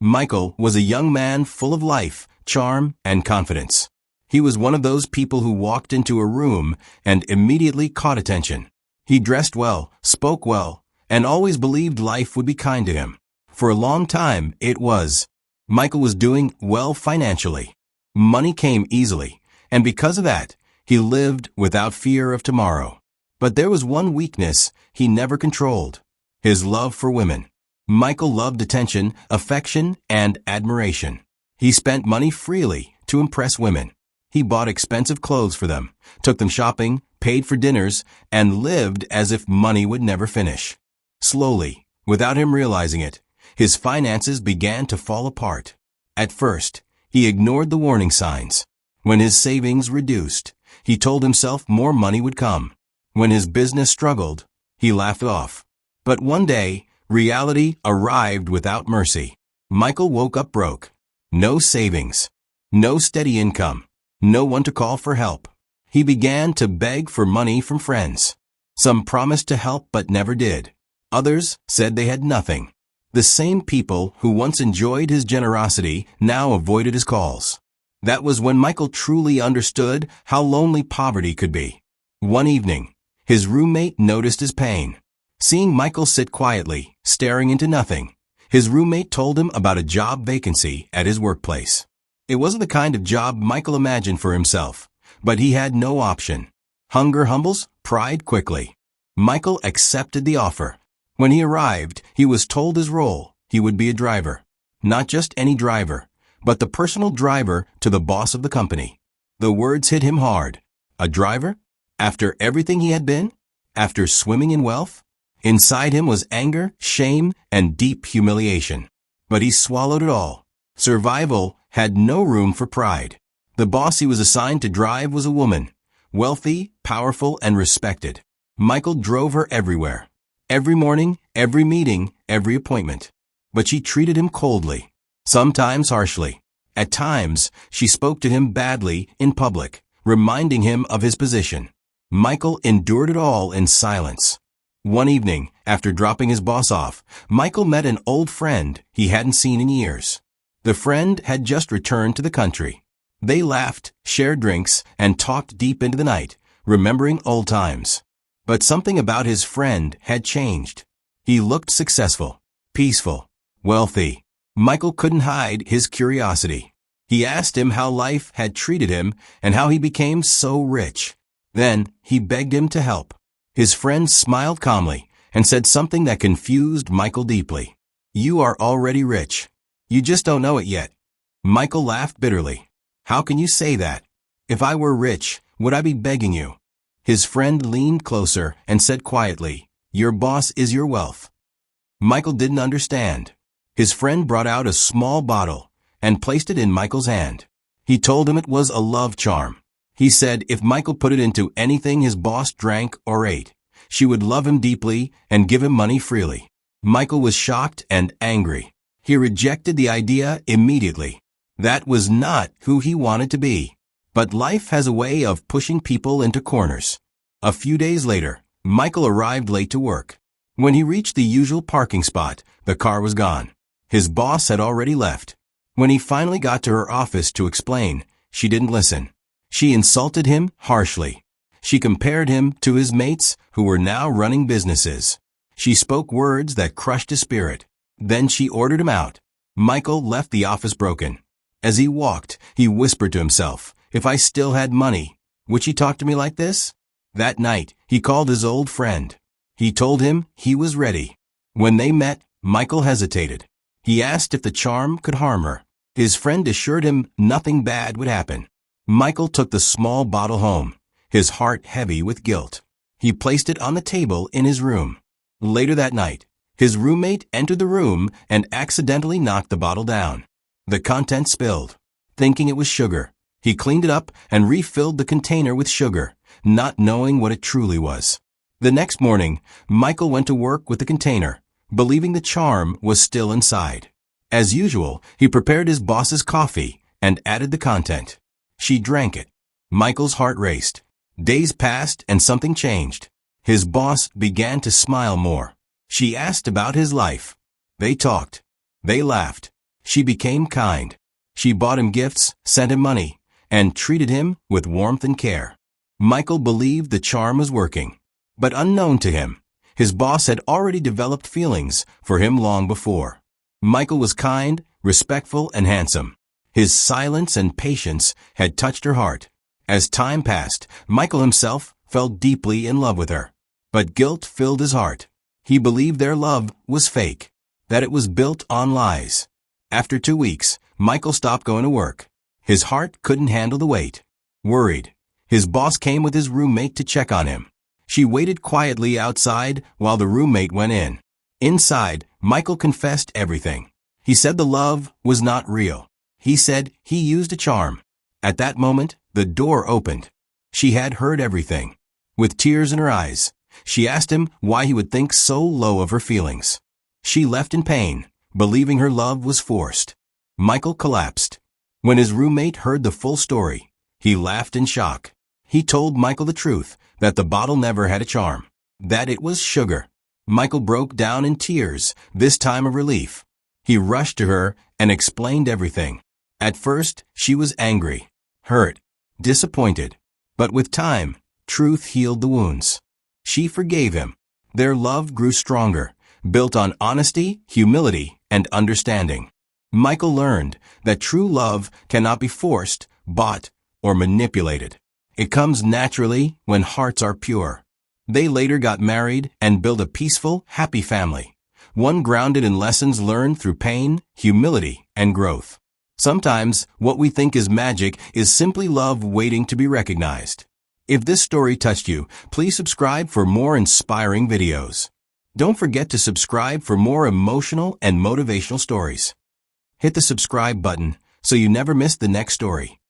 Michael was a young man full of life, charm, and confidence. He was one of those people who walked into a room and immediately caught attention. He dressed well, spoke well, and always believed life would be kind to him. For a long time, it was. Michael was doing well financially. Money came easily, and because of that, he lived without fear of tomorrow. But there was one weakness he never controlled: his love for women. Michael loved attention, affection, and admiration. He spent money freely to impress women. He bought expensive clothes for them, took them shopping, paid for dinners, and lived as if money would never finish. Slowly, without him realizing it, his finances began to fall apart. At first, he ignored the warning signs. When his savings reduced, he told himself more money would come. When his business struggled, he laughed it off. But one day, reality arrived without mercy. Michael woke up broke. No savings. No steady income. No one to call for help. He began to beg for money from friends. Some promised to help but never did. Others said they had nothing. The same people who once enjoyed his generosity now avoided his calls. That was when Michael truly understood how lonely poverty could be. One evening, his roommate noticed his pain. Seeing Michael sit quietly, staring into nothing, his roommate told him about a job vacancy at his workplace. It wasn't the kind of job Michael imagined for himself, but he had no option. Hunger humbles, pride quickly. Michael accepted the offer. When he arrived, he was told his role. He would be a driver. Not just any driver, but the personal driver to the boss of the company. The words hit him hard. A driver? After everything he had been? After swimming in wealth? Inside him was anger, shame, and deep humiliation. But he swallowed it all. Survival had no room for pride. The boss he was assigned to drive was a woman, wealthy, powerful, and respected. Michael drove her everywhere. Every morning, every meeting, every appointment. But she treated him coldly, sometimes harshly. At times, she spoke to him badly in public, reminding him of his position. Michael endured it all in silence. One evening, after dropping his boss off, Michael met an old friend he hadn't seen in years. The friend had just returned to the country. They laughed, shared drinks, and talked deep into the night, remembering old times. But something about his friend had changed. He looked successful, peaceful, wealthy. Michael couldn't hide his curiosity. He asked him how life had treated him and how he became so rich. Then he begged him to help. His friend smiled calmly and said something that confused Michael deeply. "You are already rich. You just don't know it yet." Michael laughed bitterly. "How can you say that? If I were rich, would I be begging you?" His friend leaned closer and said quietly, "Your boss is your wealth." Michael didn't understand. His friend brought out a small bottle and placed it in Michael's hand. He told him it was a love charm. He said if Michael put it into anything his boss drank or ate, she would love him deeply and give him money freely. Michael was shocked and angry. He rejected the idea immediately. That was not who he wanted to be. But life has a way of pushing people into corners. A few days later, Michael arrived late to work. When he reached the usual parking spot, the car was gone. His boss had already left. When he finally got to her office to explain, she didn't listen. She insulted him harshly. She compared him to his mates who were now running businesses. She spoke words that crushed his spirit. Then she ordered him out. Michael left the office broken. As he walked, he whispered to himself, "If I still had money, would she talk to me like this?" That night, he called his old friend. He told him he was ready. When they met, Michael hesitated. He asked if the charm could harm her. His friend assured him nothing bad would happen. Michael took the small bottle home, his heart heavy with guilt. He placed it on the table in his room. Later that night, his roommate entered the room and accidentally knocked the bottle down. The contents spilled. Thinking it was sugar, he cleaned it up and refilled the container with sugar, not knowing what it truly was. The next morning, Michael went to work with the container, believing the charm was still inside. As usual, he prepared his boss's coffee and added the content. She drank it. Michael's heart raced. Days passed and something changed. His boss began to smile more. She asked about his life. They talked. They laughed. She became kind. She bought him gifts, sent him money, and treated him with warmth and care. Michael believed the charm was working. But unknown to him, his boss had already developed feelings for him long before. Michael was kind, respectful, and handsome. His silence and patience had touched her heart. As time passed, Michael himself fell deeply in love with her. But guilt filled his heart. He believed their love was fake, that it was built on lies. After 2 weeks, Michael stopped going to work. His heart couldn't handle the weight. Worried, his boss came with his roommate to check on him. She waited quietly outside while the roommate went in. Inside, Michael confessed everything. He said the love was not real. He said he used a charm. At that moment, the door opened. She had heard everything. With tears in her eyes, she asked him why he would think so low of her feelings. She left in pain, believing her love was forced. Michael collapsed. When his roommate heard the full story, he laughed in shock. He told Michael the truth, that the bottle never had a charm, that it was sugar. Michael broke down in tears, this time of relief. He rushed to her and explained everything. At first, she was angry, hurt, disappointed. But with time, truth healed the wounds. She forgave him. Their love grew stronger, built on honesty, humility, and understanding. Michael learned that true love cannot be forced, bought, or manipulated. It comes naturally when hearts are pure. They later got married and built a peaceful, happy family, one grounded in lessons learned through pain, humility, and growth. Sometimes, what we think is magic is simply love waiting to be recognized. If this story touched you, please subscribe for more inspiring videos. Don't forget to subscribe for more emotional and motivational stories. Hit the subscribe button so you never miss the next story.